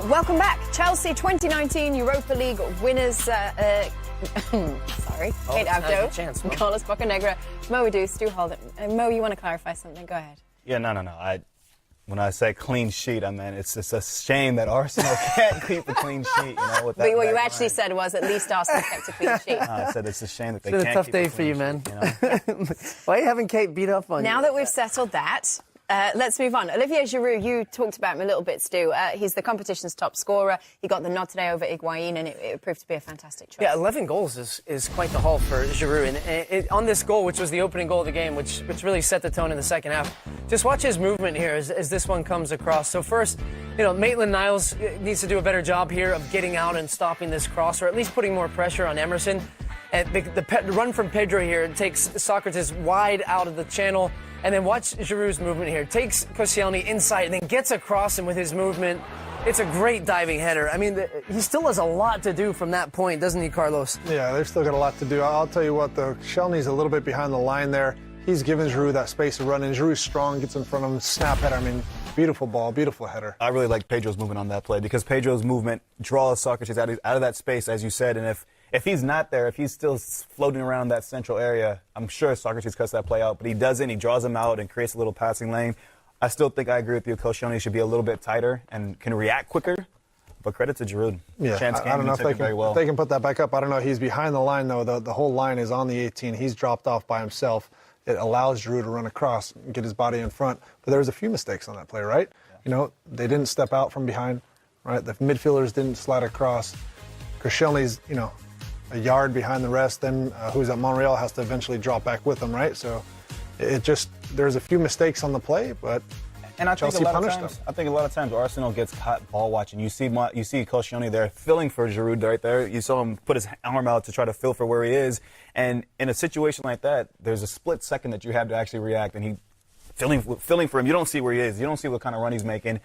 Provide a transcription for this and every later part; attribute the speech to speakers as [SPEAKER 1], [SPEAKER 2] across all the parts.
[SPEAKER 1] Welcome back. Chelsea 2019 Europa League winners. Sorry. Kate Abdo, Carlos Bocanegra, Mo Edu, Stu Holden. Mo, you want to clarify something? Go ahead.
[SPEAKER 2] Yeah, no. When I say clean sheet, I mean it's a shame that Arsenal can't keep a clean sheet. You know, with that.
[SPEAKER 1] But what you actually said was at least Arsenal kept a clean sheet.
[SPEAKER 2] I said it's a shame that they
[SPEAKER 3] can't.
[SPEAKER 2] It's
[SPEAKER 3] been a tough day for you, man.
[SPEAKER 2] Sheet, you know?
[SPEAKER 3] Why are you having Kate beat up on you?
[SPEAKER 1] Now that we've settled that, let's move on. Olivier Giroud, you talked about him a little bit, Stu. He's the competition's top scorer. He got the nod today over Higuain, and it proved to be a fantastic choice.
[SPEAKER 3] Yeah, 11 goals is quite the haul for Giroud. And on this goal, which was the opening goal of the game, which really set the tone in the second half, just watch his movement here as this one comes across. So first, Maitland-Niles needs to do a better job here of getting out and stopping this cross, or at least putting more pressure on Emerson. And the run from Pedro here takes Socrates wide out of the channel. And then watch Giroud's movement here. Takes Koscielny inside and then gets across him with his movement. It's a great diving header. I mean, he still has a lot to do from that point, doesn't he, Carlos?
[SPEAKER 4] Yeah, they've still got a lot to do. I'll tell you what, though, Koscielny's a little bit behind the line there. He's given Giroud that space to run, and Giroud's strong, gets in front of him, snap header. I mean, beautiful ball, beautiful header.
[SPEAKER 2] I really like Pedro's movement on that play because Pedro's movement draws Socrates out of that space, as you said, and if he's not there, if he's still floating around that central area, I'm sure Socrates cuts that play out, but he doesn't. He draws him out and creates a little passing lane. I still think I agree with you. Koscielny should be a little bit tighter and can react quicker, but credit to Giroud.
[SPEAKER 4] Yeah, I don't know if they can put that back up. I don't know. He's behind the line, though. The whole line is on the 18. He's dropped off by himself. It allows Giroud to run across and get his body in front. But there was a few mistakes on that play, right? Yeah. They didn't step out from behind, right? The midfielders didn't slide across. Koscielny's, a yard behind the rest, then who's at Montreal has to eventually drop back with them, right? So there's a few mistakes on the play, but Chelsea punished them.
[SPEAKER 2] I think a lot of times Arsenal gets caught ball watching. You see Koscielny there filling for Giroud right there. You saw him put his arm out to try to feel for where he is. And in a situation like that, there's a split second that you have to actually react, and he filling for him. You don't see where he is. You don't see what kind of run he's making.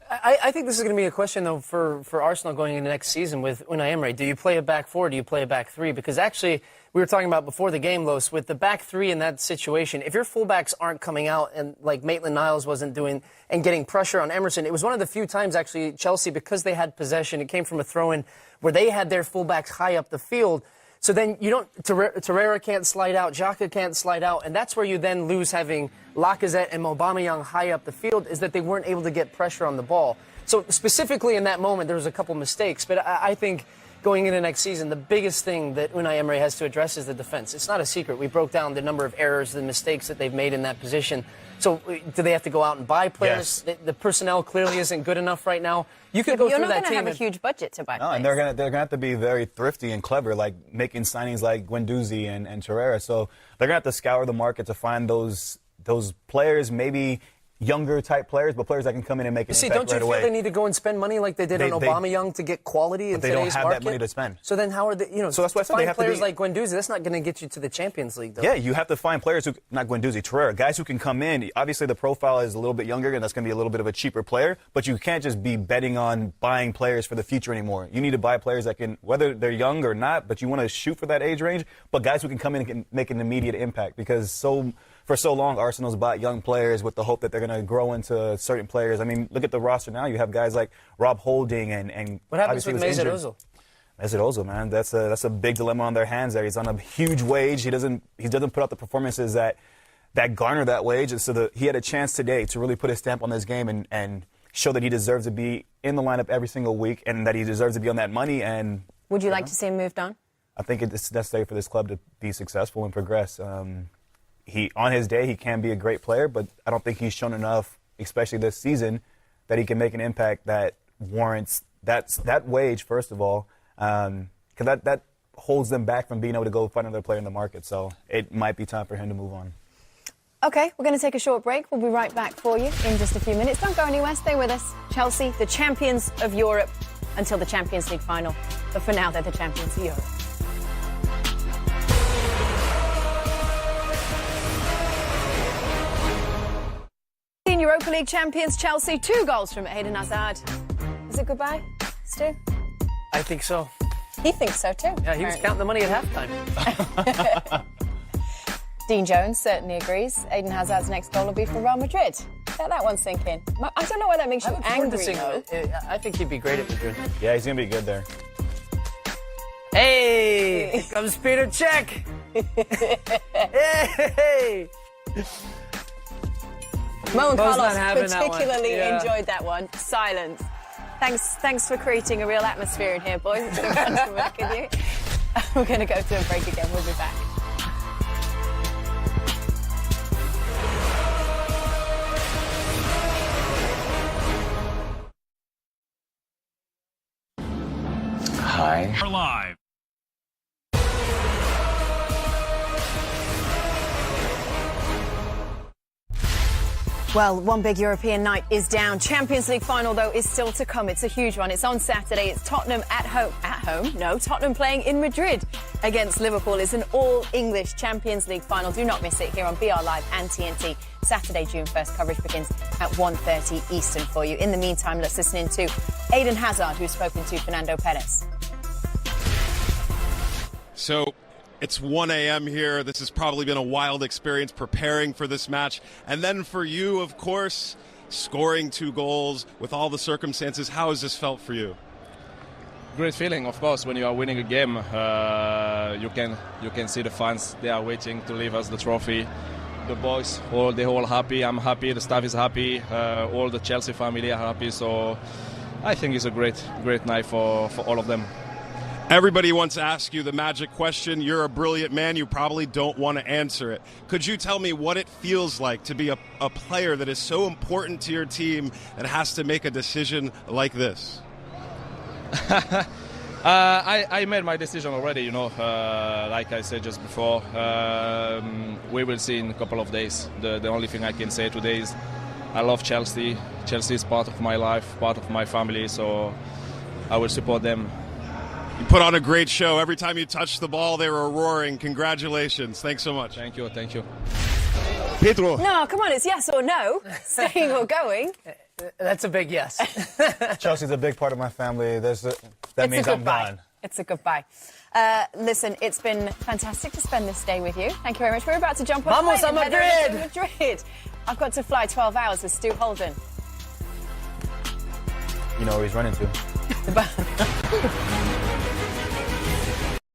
[SPEAKER 3] I think this is going to be a question, though, for Arsenal going into next season with Unai Emery. Do you play a back four? Do you play a back three? Because actually, we were talking about before the game, Los, with the back three in that situation, if your fullbacks aren't coming out and like Maitland-Niles wasn't doing and getting pressure on Emerson, it was one of the few times, actually, Chelsea, because they had possession, it came from a throw-in where they had their fullbacks high up the field. So then Torreira can't slide out, Xhaka can't slide out, and that's where you then lose having Lacazette and Aubameyang high up the field, is that they weren't able to get pressure on the ball. So specifically in that moment, there was a couple mistakes, but I think going into next season, the biggest thing that Unai Emery has to address is the defense. It's not a secret. We broke down the number of errors, the mistakes that they've made in that position. So do they have to go out and buy players?
[SPEAKER 2] Yes.
[SPEAKER 3] The personnel clearly isn't good enough right now. You could go through that team.
[SPEAKER 1] You're not going to have a huge budget to buy players.
[SPEAKER 2] No, and they're going to have to be very thrifty and clever, like making signings like Guendouzi and Torreira. So they're going to have to scour the market to find those players, maybe younger type players, but players that can come in and make an impact right away.
[SPEAKER 3] Don't you feel they need to go and spend money like they did on Aubameyang to get quality in today's market?
[SPEAKER 2] But they don't have that money to spend.
[SPEAKER 3] So then how are they,
[SPEAKER 2] so that's why
[SPEAKER 3] to find players like Guendouzi, that's not going to get you to the Champions League, though.
[SPEAKER 2] Yeah, you have to find players not Guendouzi, Torreira, guys who can come in. Obviously, the profile is a little bit younger, and that's going to be a little bit of a cheaper player, but you can't just be betting on buying players for the future anymore. You need to buy players that can, whether they're young or not, but you want to shoot for that age range, but guys who can come in and can make an immediate impact, because for so long, Arsenal's bought young players with the hope that they're going to grow into certain players. I mean, look at the roster now. You have guys like Rob Holding and
[SPEAKER 3] what happens with Mesut Ozil?
[SPEAKER 2] Mesut Ozil, man, that's a big dilemma on their hands there. He's on a huge wage. He doesn't put out the performances that garner that wage. And so he had a chance today to really put his stamp on this game and show that he deserves to be in the lineup every single week and that he deserves to be on that money. And
[SPEAKER 1] would you like to see him moved on?
[SPEAKER 2] I think it's necessary for this club to be successful and progress. On his day, he can be a great player, but I don't think he's shown enough, especially this season, that he can make an impact that warrants that wage, first of all, because that holds them back from being able to go find another player in the market. So it might be time for him to move on.
[SPEAKER 1] Okay, we're going to take a short break. We'll be right back for you in just a few minutes. Don't go anywhere. Stay with us. Chelsea, the champions of Europe until the Champions League final. But for now, they're the champions of Europe. Europa League champions Chelsea, 2 goals from Eden Hazard. Is it goodbye, Stu?
[SPEAKER 3] I think so.
[SPEAKER 1] He thinks so too.
[SPEAKER 3] Yeah, he was counting the money at halftime.
[SPEAKER 1] Dean Jones certainly agrees. Eden Hazard's next goal will be for Real Madrid. Let that one sink in. I don't know why that makes you angry, though.
[SPEAKER 3] I think he'd be great at Madrid.
[SPEAKER 2] Yeah, he's going to be good there.
[SPEAKER 3] Hey! Here comes Peter Cech! Hey!
[SPEAKER 1] Mo and
[SPEAKER 3] Mo's
[SPEAKER 1] Carlos
[SPEAKER 3] not having that one.
[SPEAKER 1] particularly
[SPEAKER 3] Yeah.
[SPEAKER 1] enjoyed that one. Silence. Thanks for creating a real atmosphere in here, boys. It's been fun to work with you. We're going to go to a break again. We'll be back.
[SPEAKER 5] Hi.
[SPEAKER 6] We're live.
[SPEAKER 1] Well, one big European night is down. Champions League final, though, is still to come. It's a huge one. It's on Saturday. It's Tottenham at home. At home? No, Tottenham playing in Madrid against Liverpool. It's an all-English Champions League final. Do not miss it here on BR Live and TNT. Saturday, June 1st. Coverage begins at 1:30 Eastern for you. In the meantime, let's listen in to Eden Hazard, who's spoken to Fernando Perez.
[SPEAKER 7] So it's 1 a.m. here. This has probably been a wild experience preparing for this match. And then for you, of course, scoring 2 goals with all the circumstances. How has this felt for you?
[SPEAKER 8] Great feeling, of course, when you are winning a game. You can see the fans. They are waiting to leave us the trophy. The boys, they're all happy. I'm happy. The staff is happy. All the Chelsea family are happy. So I think it's a great night for all of them.
[SPEAKER 7] Everybody wants to ask you the magic question. You're a brilliant man. You probably don't want to answer it. Could you tell me what it feels like to be a player that is so important to your team and has to make a decision like this?
[SPEAKER 8] I made my decision already, you know. Like I said just before, we will see in a couple of days. The only thing I can say today is I love Chelsea. Chelsea is part of my life, part of my family, so I will support them.
[SPEAKER 7] You put on a great show. Every time you touched the ball, they were roaring. Congratulations. Thanks so much.
[SPEAKER 8] Thank you.
[SPEAKER 2] Pedro.
[SPEAKER 1] No, come on, it's yes or no. Staying or going.
[SPEAKER 3] That's a big yes.
[SPEAKER 2] Chelsea's a big part of my family. That means I'm gone.
[SPEAKER 1] It's a goodbye. Listen, it's been fantastic to spend this day with you. Thank you very much. We're about to jump on
[SPEAKER 3] Vamos
[SPEAKER 1] a plane
[SPEAKER 3] a
[SPEAKER 1] and head over
[SPEAKER 3] Madrid!
[SPEAKER 1] to Madrid. I've got to fly 12 hours with Stu Holden.
[SPEAKER 2] You know where he's running to.